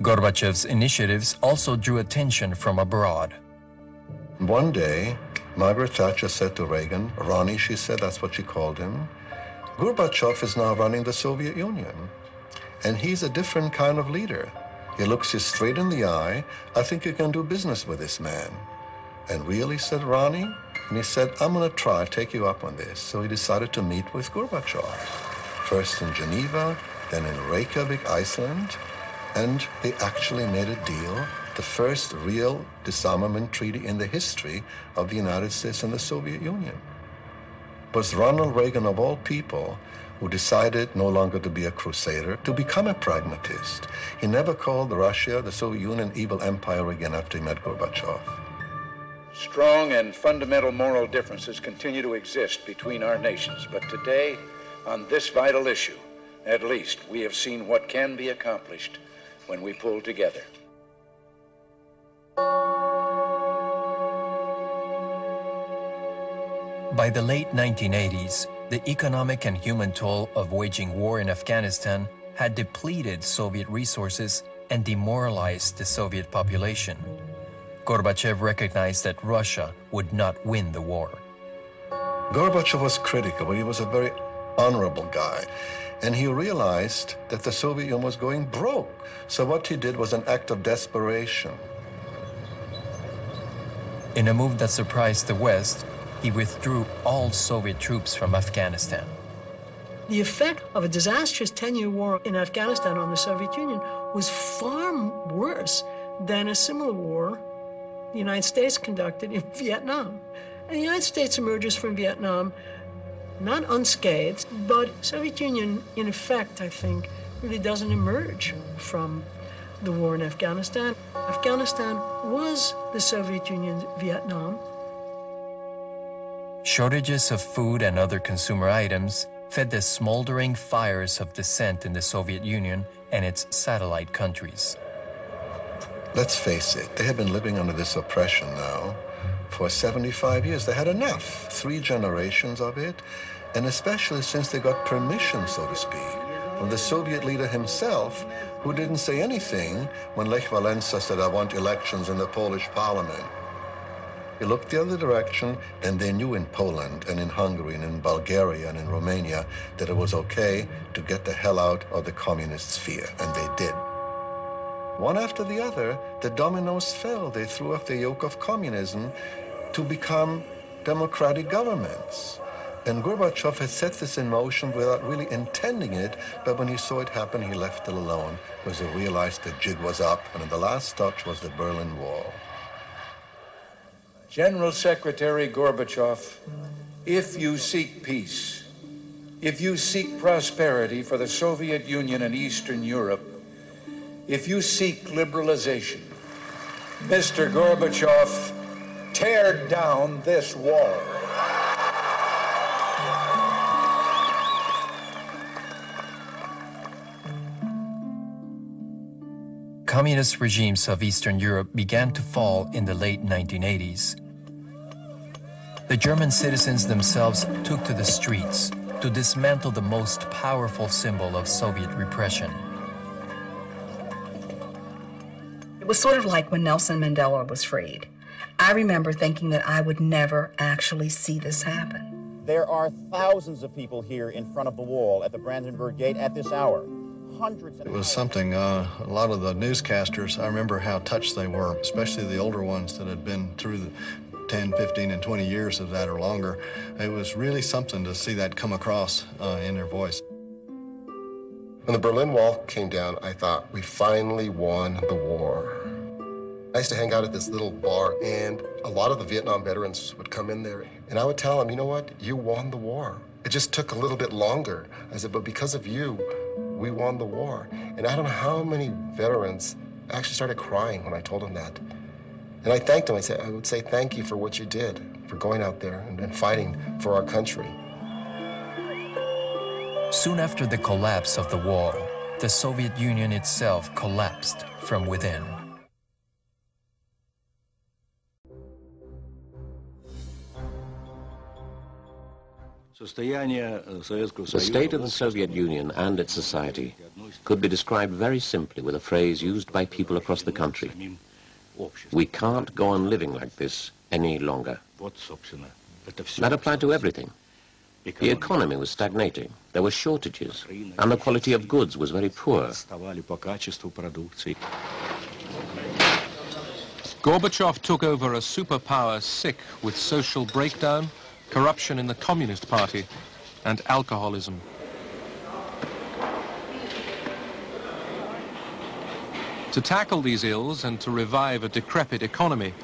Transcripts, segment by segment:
Gorbachev's initiatives also drew attention from abroad. One day, Margaret Thatcher said to Reagan, Ronnie, she said, that's what she called him, Gorbachev is now running the Soviet Union, and he's a different kind of leader. He looks you straight in the eye. I think you can do business with this man. And really, said Ronnie, and he said, I'm going to try, take you up on this. So he decided to meet with Gorbachev, first in Geneva, then in Reykjavik, Iceland, and they actually made a deal, the first real disarmament treaty in the history of the United States and the Soviet Union. It was Ronald Reagan, of all people, who decided no longer to be a crusader, to become a pragmatist. He never called Russia, the Soviet Union, an evil empire again after he met Gorbachev. Strong and fundamental moral differences continue to exist between our nations, but today, on this vital issue, at least, we have seen what can be accomplished when we pull together. By the late 1980s, the economic and human toll of waging war in Afghanistan had depleted Soviet resources and demoralized the Soviet population. Gorbachev recognized that Russia would not win the war. Gorbachev was critical, but he was a very honorable guy. And he realized that the Soviet Union was going broke. So what he did was an act of desperation. In a move that surprised the West, he withdrew all Soviet troops from Afghanistan. The effect of a disastrous 10-year war in Afghanistan on the Soviet Union was far worse than a similar war the United States conducted in Vietnam. And the United States emerges from Vietnam not unscathed, but Soviet Union, in effect, I think, really doesn't emerge from the war in Afghanistan. Afghanistan was the Soviet Union's Vietnam. Shortages of food and other consumer items fed the smoldering fires of dissent in the Soviet Union and its satellite countries. Let's face it, they have been living under this oppression now for 75 years. They had enough, 3 generations of it, and especially since they got permission, so to speak, from the Soviet leader himself, who didn't say anything when Lech Walesa said, I want elections in the Polish parliament. He looked the other direction, and they knew in Poland and in Hungary and in Bulgaria and in Romania that it was okay to get the hell out of the communist sphere, and they did. One after the other, the dominoes fell. They threw off the yoke of communism to become democratic governments. And Gorbachev had set this in motion without really intending it, but when he saw it happen, he left it alone because he realized the jig was up, and the last touch was the Berlin Wall. General Secretary Gorbachev, if you seek peace, if you seek prosperity for the Soviet Union and Eastern Europe, if you seek liberalization, Mr. Gorbachev, tear down this wall. Communist regimes of Eastern Europe began to fall in the late 1980s. The German citizens themselves took to the streets to dismantle the most powerful symbol of Soviet repression. It was sort of like when Nelson Mandela was freed. I remember thinking that I would never actually see this happen. There are thousands of people here in front of the wall at the Brandenburg Gate at this hour. Hundreds. It was something, a lot of the newscasters, I remember how touched they were, especially the older ones that had been through the 10, 15, and 20 years of that or longer. It was really something to see that come across in their voice. When the Berlin Wall came down, I thought, we finally won the war. I used to hang out at this little bar, and a lot of the Vietnam veterans would come in there, and I would tell them, you know what, you won the war. It just took a little bit longer. I said, but because of you, we won the war. And I don't know how many veterans actually started crying when I told them that. And I thanked them. I would say, thank you for what you did, for going out there and fighting for our country. Soon after the collapse of the wall, the Soviet Union itself collapsed from within. The state of the Soviet Union and its society could be described very simply with a phrase used by people across the country. We can't go on living like this any longer. That applied to everything. The economy was stagnating, there were shortages, and the quality of goods was very poor. Gorbachev took over a superpower sick with social breakdown, corruption in the Communist Party, and alcoholism. To tackle these ills and to revive a decrepit economy,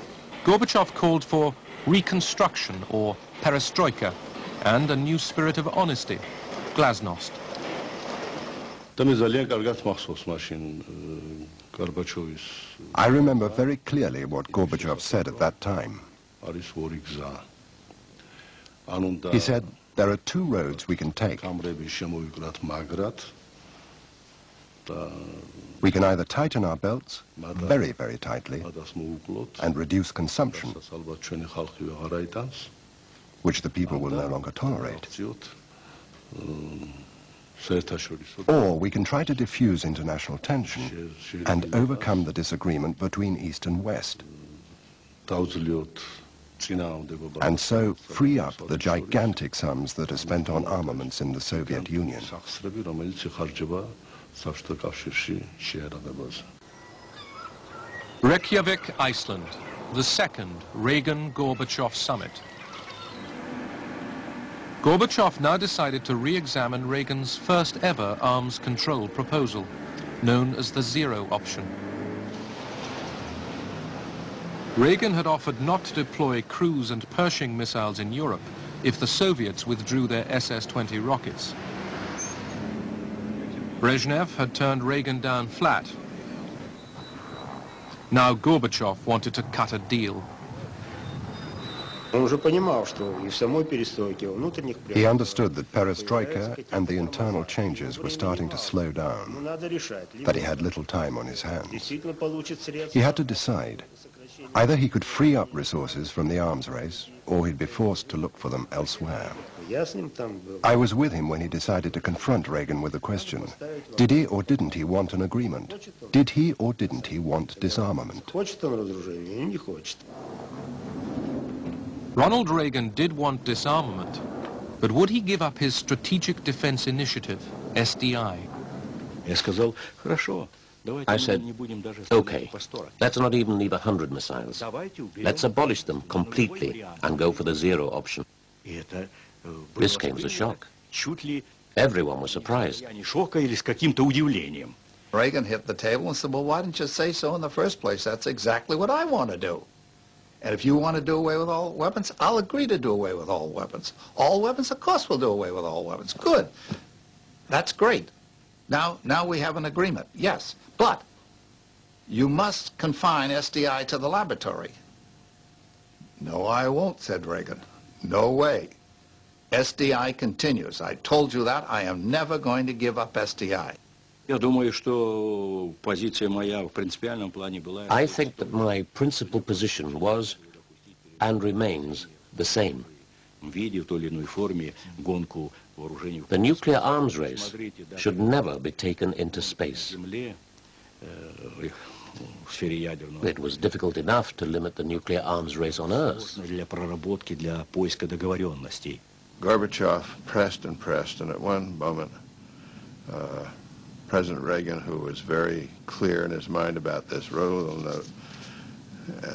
Gorbachev called for reconstruction, or perestroika, and a new spirit of honesty, glasnost. I remember very clearly what Gorbachev said at that time. He said, there are two roads we can take. We can either tighten our belts very, very tightly and reduce consumption, which the people will no longer tolerate. Or we can try to diffuse international tension and overcome the disagreement between East and West, and so free up the gigantic sums that are spent on armaments in the Soviet Union. Reykjavik, Iceland, the second Reagan-Gorbachev summit. Gorbachev now decided to re-examine Reagan's first ever arms control proposal, known as the zero option. Reagan had offered not to deploy cruise and Pershing missiles in Europe if the Soviets withdrew their SS-20 rockets. Brezhnev had turned Reagan down flat. Now Gorbachev wanted to cut a deal. He understood that perestroika and the internal changes were starting to slow down, that he had little time on his hands. He had to decide. Either he could free up resources from the arms race, or he'd be forced to look for them elsewhere. I was with him when he decided to confront Reagan with the question, did he or didn't he want an agreement? Did he or didn't he want disarmament? Ronald Reagan did want disarmament, but would he give up his Strategic Defense Initiative, SDI? I said, okay, let's not even leave 100 missiles. Let's abolish them completely and go for the zero option. This came as a shock. Everyone was surprised. Reagan hit the table and said, well, why didn't you say so in the first place? That's exactly what I want to do. And if you want to do away with all weapons, I'll agree to do away with all weapons. All weapons, of course we'll do away with all weapons. Good. That's great. Now we have an agreement, yes. But you must confine SDI to the laboratory. No, I won't, said Reagan. No way. SDI continues. I told you that. I am never going to give up SDI. I think that my principal position was and remains the same. The nuclear arms race should never be taken into space. It was difficult enough to limit the nuclear arms race on Earth. Gorbachev pressed and pressed, and at one moment, President Reagan, who was very clear in his mind about this, wrote a little note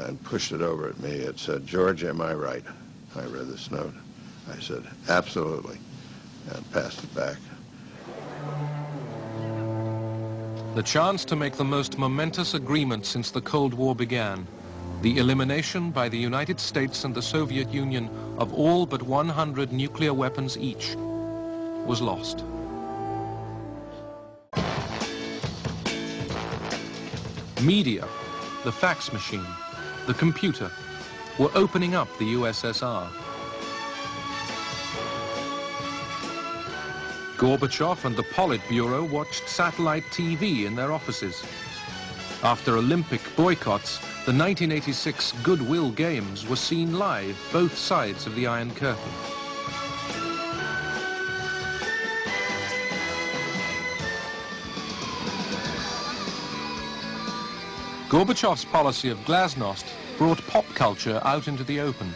and pushed it over at me. It said, George, am I right? I read this note. I said, absolutely, and passed it back. The chance to make the most momentous agreement since the Cold War began, the elimination by the United States and the Soviet Union of all but 100 nuclear weapons each, was lost. Media, the fax machine, the computer, were opening up the USSR. Gorbachev and the Politburo watched satellite TV in their offices. After Olympic boycotts, the 1986 Goodwill Games were seen live both sides of the Iron Curtain. Gorbachev's policy of glasnost brought pop culture out into the open.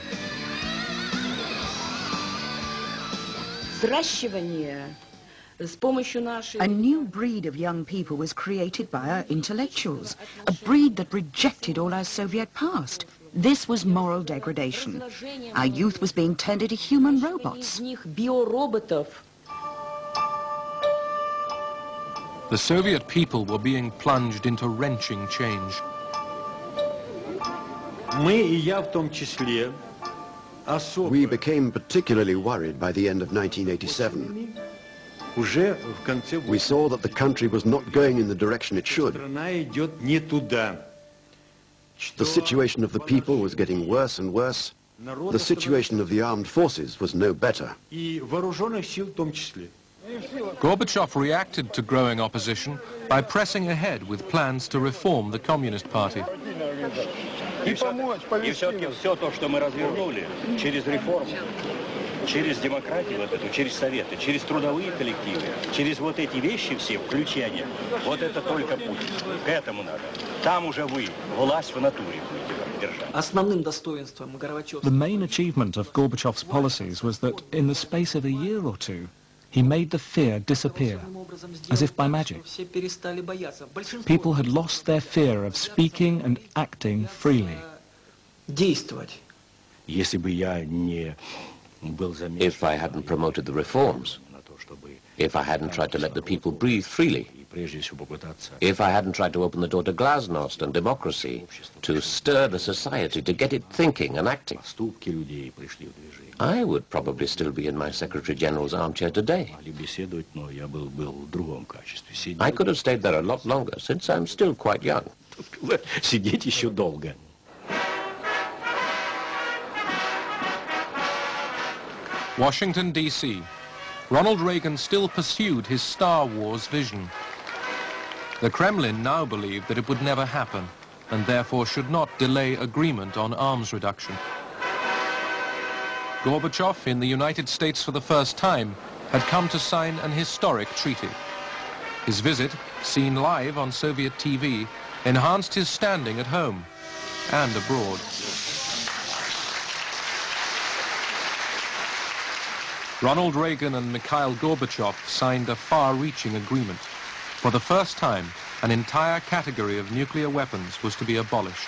A new breed of young people was created by our intellectuals, a breed that rejected all our Soviet past. This was moral degradation. Our youth was being turned into human robots. The Soviet people were being plunged into wrenching change. We became particularly worried by the end of 1987. We saw that the country was not going in the direction it should. The situation of the people was getting worse and worse. The situation of the armed forces was no better. Gorbachev reacted to growing opposition by pressing ahead with plans to reform the Communist Party. И все-таки все то, что мы развернули через реформу, через демократию вот эту, через советы, через трудовые коллективы, через вот эти вещи все, включения, вот это только путь. К этому надо. Там уже вы, власть в натуре будете держать. The main achievement of Gorbachev's policies was that in the space of a year or two, he made the fear disappear, as if by magic. People had lost their fear of speaking and acting freely. If I hadn't promoted the reforms, if I hadn't tried to let the people breathe freely, if I hadn't tried to open the door to glasnost and democracy, to stir the society, to get it thinking and acting, I would probably still be in my Secretary General's armchair today. I could have stayed there a lot longer, since I'm still quite young. Washington, D.C. Ronald Reagan still pursued his Star Wars vision. The Kremlin now believed that it would never happen, and therefore should not delay agreement on arms reduction. Gorbachev, in the United States for the first time, had come to sign an historic treaty. His visit, seen live on Soviet TV, enhanced his standing at home and abroad. Ronald Reagan and Mikhail Gorbachev signed a far-reaching agreement. For the first time, an entire category of nuclear weapons was to be abolished.